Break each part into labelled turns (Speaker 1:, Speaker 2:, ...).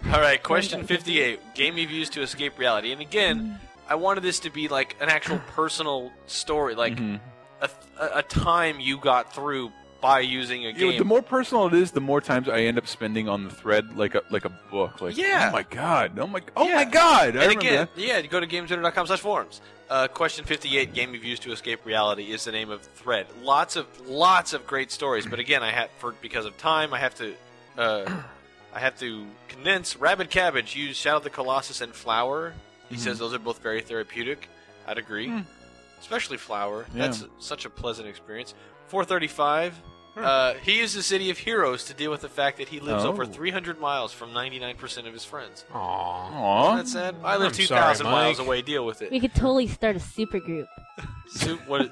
Speaker 1: All right, question 58. Game you've used to escape reality. And again, I wanted this to be like an actual personal story, like a time you got through by using a game.
Speaker 2: The more personal it is, the more times I end up spending on the thread like a book. Like,
Speaker 1: yeah.
Speaker 2: Oh my god! Oh my god!
Speaker 1: And again, you go to GameZoner.com/forums. Question 58. Game you've used to escape reality is the name of the thread. Lots of great stories, but again, because of time, I have to condense. Rabid Cabbage used Shadow of the Colossus and Flower. He says those are both very therapeutic. I'd agree. Especially Flower. Yeah. That's such a pleasant experience. 435. He used the City of Heroes to deal with the fact that he lives over 300 miles from 99% of his friends.
Speaker 2: Aww.
Speaker 1: That's sad. I live 2,000 miles away. Deal with it.
Speaker 3: We could totally start a super group.
Speaker 1: What?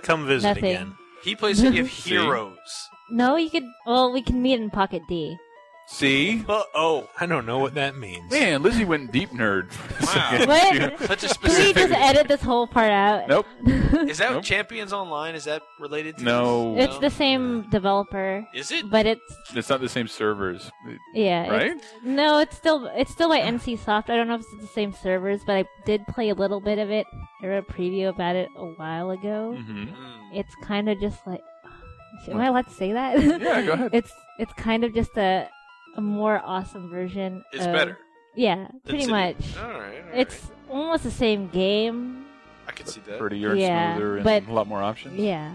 Speaker 4: Come visit
Speaker 3: Nothing.
Speaker 4: again.
Speaker 1: He plays City of Heroes.
Speaker 3: No, you could. Well, we can meet in Pocket D.
Speaker 2: See?
Speaker 4: I don't know what that means.
Speaker 2: Man, Lizzie went deep nerd.
Speaker 1: Wow.
Speaker 3: What?
Speaker 1: Such a
Speaker 3: Can we
Speaker 1: specific.
Speaker 3: just edit this whole part out?
Speaker 2: Nope.
Speaker 1: Is that Champions Online? Is that related to
Speaker 2: No.
Speaker 1: this?
Speaker 3: It's the same developer.
Speaker 1: Is it?
Speaker 3: But
Speaker 2: It's not the same servers.
Speaker 3: yeah.
Speaker 2: Right?
Speaker 3: No, it's still by NC Soft. I don't know if it's the same servers, but I did play a little bit of it. I wrote a preview about it a while ago. It's kind of just like. Am I allowed to say that?
Speaker 2: Yeah, go ahead.
Speaker 3: It's kind of just a more awesome version.
Speaker 1: It's better.
Speaker 3: Yeah, pretty much.
Speaker 1: All right.
Speaker 3: It's almost the same game.
Speaker 1: I can see that.
Speaker 2: Prettier and
Speaker 3: Yeah,
Speaker 2: smoother
Speaker 3: but-
Speaker 2: and a lot more options.
Speaker 3: Yeah.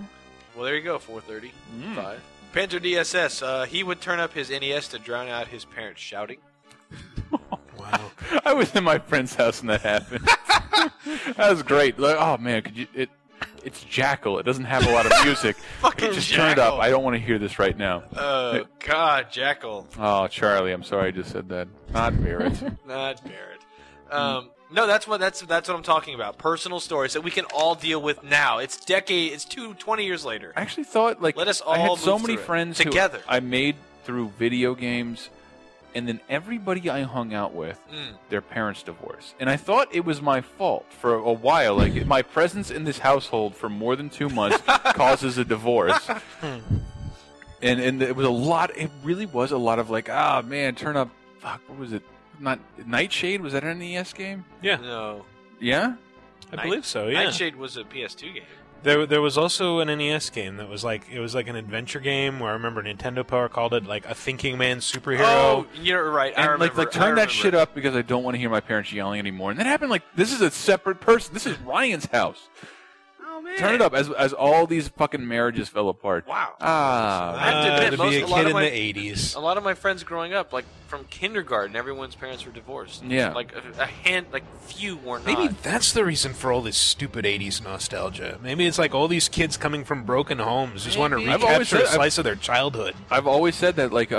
Speaker 1: Well, there you go. 430. 5. Panther DSS. He would turn up his NES to drown out his parents shouting.
Speaker 4: Wow.
Speaker 2: I was in my friend's house when that happened. That was great. Like, oh man, could you? It's Jackal. It doesn't have a lot of music.
Speaker 1: Fucking
Speaker 2: Just turn it up.
Speaker 1: Jackal.
Speaker 2: I don't want to hear this right now.
Speaker 1: Oh God, Jackal.
Speaker 2: Oh, Charlie, I'm sorry I just said that. Not Barrett.
Speaker 1: Not Barrett. No, that's what I'm talking about. Personal stories that we can all deal with now. It's 20 years later.
Speaker 2: I actually thought
Speaker 1: Let us all
Speaker 2: I had
Speaker 1: move
Speaker 2: so many
Speaker 1: through it
Speaker 2: friends
Speaker 1: together.
Speaker 2: who I made through video games, and then everybody I hung out with, their parents divorced. And I thought it was my fault for a while. Like, my presence in this household for more than 2 months causes a divorce. And it was a lot. It really was a lot of like, man, turn up. Fuck, what was it? Not Nightshade? Was that an NES game?
Speaker 4: Yeah.
Speaker 1: No.
Speaker 2: Yeah.
Speaker 4: I believe so, yeah.
Speaker 1: Nightshade was a PS2 game.
Speaker 4: There was also an NES game that was like an adventure game where I remember Nintendo Power called it like a thinking man superhero.
Speaker 1: Oh, you're right. I
Speaker 2: And
Speaker 1: remember.
Speaker 2: like turn that shit up because I don't want to hear my parents yelling anymore. And that happened like this is a separate person. This is Ryan's house.
Speaker 1: Oh man.
Speaker 2: Turn it up as all these fucking marriages fell apart.
Speaker 1: Wow.
Speaker 2: Ah.
Speaker 1: I have to admit,
Speaker 4: to be a
Speaker 1: a lot
Speaker 4: kid
Speaker 1: of
Speaker 4: in
Speaker 1: my-
Speaker 4: the 80s.
Speaker 1: A lot of my friends growing up, like from kindergarten, everyone's parents were divorced.
Speaker 2: Yeah.
Speaker 1: Like few were not.
Speaker 4: Maybe that's the reason for all this stupid 80s nostalgia. Maybe it's like all these kids coming from broken homes just want to
Speaker 1: Maybe.
Speaker 2: I've always
Speaker 4: recapture a
Speaker 2: said-
Speaker 4: slice of their childhood.
Speaker 2: I've always said that like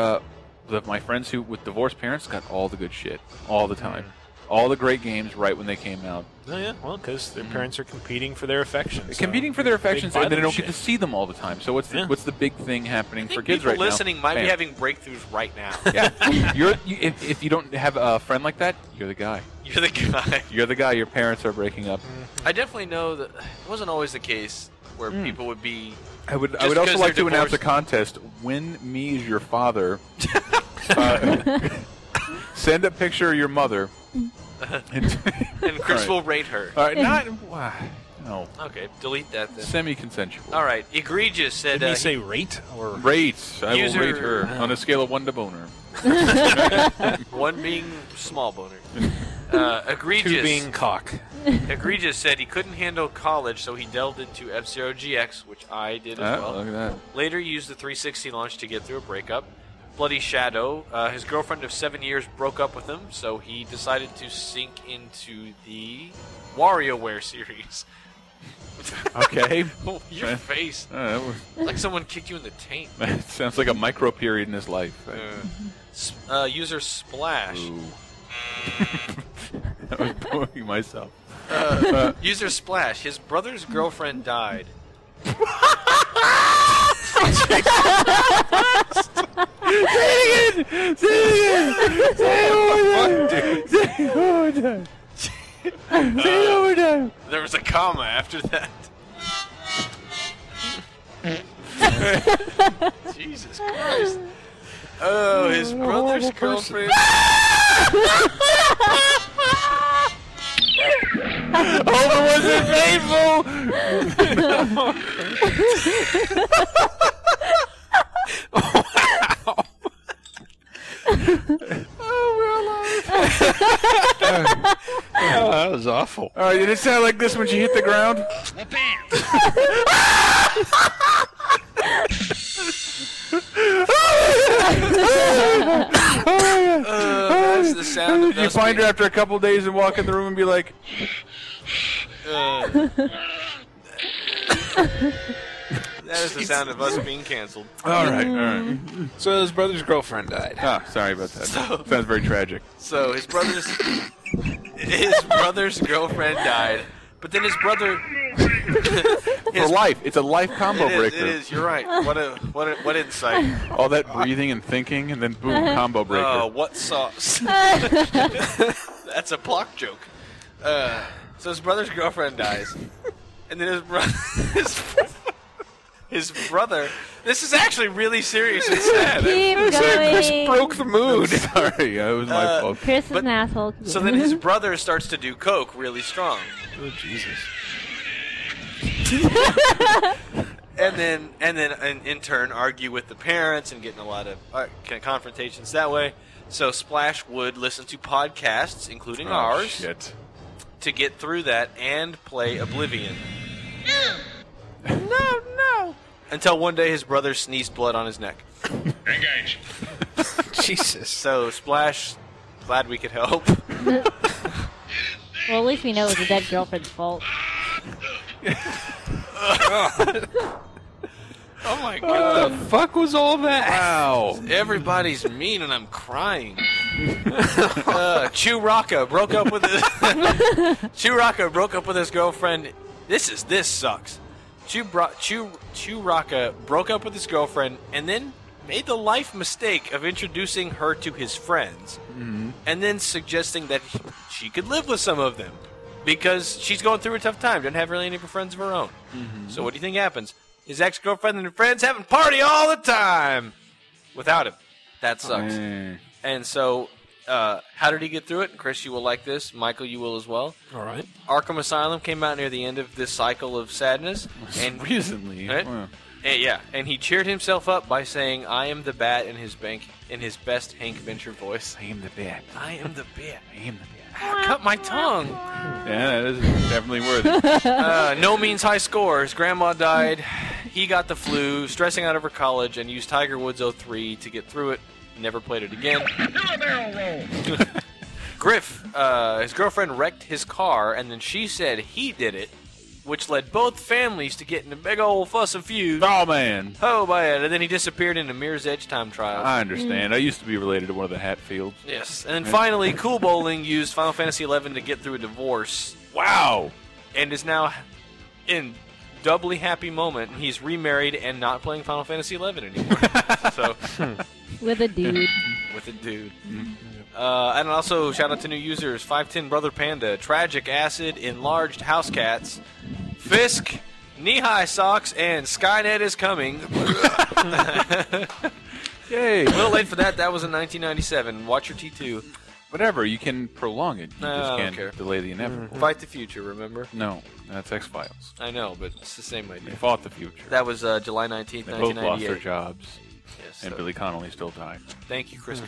Speaker 2: my friends who with divorced parents got all the good shit all the time. All the great games right when they came out.
Speaker 4: Oh yeah, well, because their parents are competing for their affections.
Speaker 2: Competing for their affections, and they don't get to
Speaker 4: see.
Speaker 2: see them all the time. So what's the big thing happening
Speaker 1: I think
Speaker 2: for kids
Speaker 1: people
Speaker 2: right
Speaker 1: listening
Speaker 2: now?
Speaker 1: might be
Speaker 2: Bam.
Speaker 1: having breakthroughs right now.
Speaker 2: Yeah, if you don't have a friend like that, you're the guy.
Speaker 1: You're the guy.
Speaker 2: You're the guy. Your parents are breaking up.
Speaker 1: I definitely know that it wasn't always the case where people would be.
Speaker 2: I would
Speaker 1: Just
Speaker 2: also
Speaker 1: because
Speaker 2: like
Speaker 1: they're
Speaker 2: to announce a
Speaker 1: divorced.
Speaker 2: contest. Win me as your father. Send a picture of your mother.
Speaker 1: And Chris
Speaker 2: All right.
Speaker 1: will rate her.
Speaker 2: All right, no,
Speaker 1: Okay, delete that then.
Speaker 2: semi-consensual.
Speaker 1: All right, Egregious said.
Speaker 4: Did he say rate or
Speaker 2: Rate. I
Speaker 1: User-
Speaker 2: will rate her on a scale of 1 to boner.
Speaker 1: one being small boner. Egregious.
Speaker 4: 2 being cock?
Speaker 1: Egregious said he couldn't handle college, so he delved into F-Zero GX, which I did as well.
Speaker 2: Look at that.
Speaker 1: Later used the 360 launch to get through a breakup. Bloody Shadow, his girlfriend of 7 years broke up with him, so he decided to sink into the WarioWare series.
Speaker 2: Okay.
Speaker 1: Oh, your face.
Speaker 2: That was-
Speaker 1: Like someone kicked you in the taint.
Speaker 2: That sounds like a micro period in his life.
Speaker 1: User Splash.
Speaker 2: Ooh. I was booing myself.
Speaker 1: User Splash. His brother's girlfriend died. There was a comma after that. Jesus Christ. Oh, his brother's girlfriend.
Speaker 2: Hope it wasn't painful.
Speaker 4: Oh, that was awful.
Speaker 2: All right, did it sound like this when she hit the ground?
Speaker 1: That's the sound of
Speaker 2: You
Speaker 1: us
Speaker 2: find her
Speaker 1: being-
Speaker 2: after a couple days and walk in the room and be like,
Speaker 1: That is the sound of us being canceled.
Speaker 2: all right.
Speaker 4: So his brother's girlfriend died.
Speaker 2: Ah, sorry about that. Sounds very tragic.
Speaker 1: So his brother's girlfriend died, but then his brother
Speaker 2: For life. It's a life combo breaker.
Speaker 1: It is. You're right. What insight?
Speaker 2: All that breathing and thinking, and then boom, combo breaker.
Speaker 1: Oh, what sauce? That's a block joke. So his brother's girlfriend dies, and then his brother. This is actually really serious and sad.
Speaker 3: Keep
Speaker 4: Chris
Speaker 3: going.
Speaker 4: broke the mood.
Speaker 2: Sorry, it was my fault.
Speaker 3: Chris is an asshole.
Speaker 1: So then his brother starts to do coke really strong.
Speaker 4: Oh, Jesus.
Speaker 1: And then in turn argue with the parents and getting a lot of confrontations that way. So Splash would listen to podcasts, including ours,
Speaker 2: Shit.
Speaker 1: to get through that and play Oblivion.
Speaker 2: No.
Speaker 1: Until one day his brother sneezed blood on his neck.
Speaker 5: Engage.
Speaker 4: Jesus.
Speaker 1: So Splash, glad we could help.
Speaker 3: Well, at least we know it was a dead girlfriend's fault.
Speaker 1: Oh my
Speaker 4: What
Speaker 1: god.
Speaker 4: the fuck was all that?
Speaker 2: Wow.
Speaker 1: Everybody's mean and I'm crying. Chewraka broke up with his girlfriend. This sucks. Chewraka broke up with his girlfriend and then made the life mistake of introducing her to his friends, and then suggesting that she could live with some of them because she's going through a tough time, doesn't have really any friends of her own. So what do you think happens? His ex-girlfriend and her friends having party all the time without him. That sucks. And so, how did he get through it? Chris, you will like this. Michael, you will as well.
Speaker 4: All right.
Speaker 1: Arkham Asylum came out near the end of this cycle of sadness. And
Speaker 2: Recently.
Speaker 1: Right?
Speaker 2: Wow.
Speaker 1: and he cheered himself up by saying, "I am the bat" in his best Hank Venture voice.
Speaker 2: I am the bat.
Speaker 1: I am the bat.
Speaker 2: I am the bat.
Speaker 1: Cut my tongue.
Speaker 2: Yeah, that is definitely worthy.
Speaker 1: No means high score. His grandma died. He got the flu, stressing out over college, and used Tiger Woods 03 to get through it. Never played it again. Griff, his girlfriend wrecked his car, and then she said he did it, which led both families to get in a big old fuss and feud.
Speaker 2: Oh, man.
Speaker 1: Oh, man. And then he disappeared in a Mirror's Edge time trial.
Speaker 2: I understand. I used to be related to one of the Hatfields.
Speaker 1: Yes. And then finally, Cool Bowling used Final Fantasy XI to get through a divorce.
Speaker 2: Wow.
Speaker 1: And is now in doubly happy moment. He's remarried and not playing Final Fantasy XI anymore. So,
Speaker 3: With a dude.
Speaker 1: with a dude. And also, shout out to new users, 510 Brother Panda, Tragic Acid, Enlarged House Cats, Fisk, Knee-High Socks, and Skynet is coming.
Speaker 2: Yay.
Speaker 1: A little late for that. That was in 1997. Watch your T2.
Speaker 2: Whatever. You can prolong it. You
Speaker 1: No,
Speaker 2: just
Speaker 1: I don't
Speaker 2: can't
Speaker 1: care.
Speaker 2: delay the inevitable.
Speaker 1: Fight the future, remember?
Speaker 2: No. That's X-Files.
Speaker 1: I know, but it's the same
Speaker 2: They
Speaker 1: idea.
Speaker 2: fought the future.
Speaker 1: That was July 19th,
Speaker 2: They both lost their
Speaker 1: 1998.
Speaker 2: jobs.
Speaker 1: Yes,
Speaker 2: And
Speaker 1: so
Speaker 2: Billy Connolly still died.
Speaker 1: thank you, Chris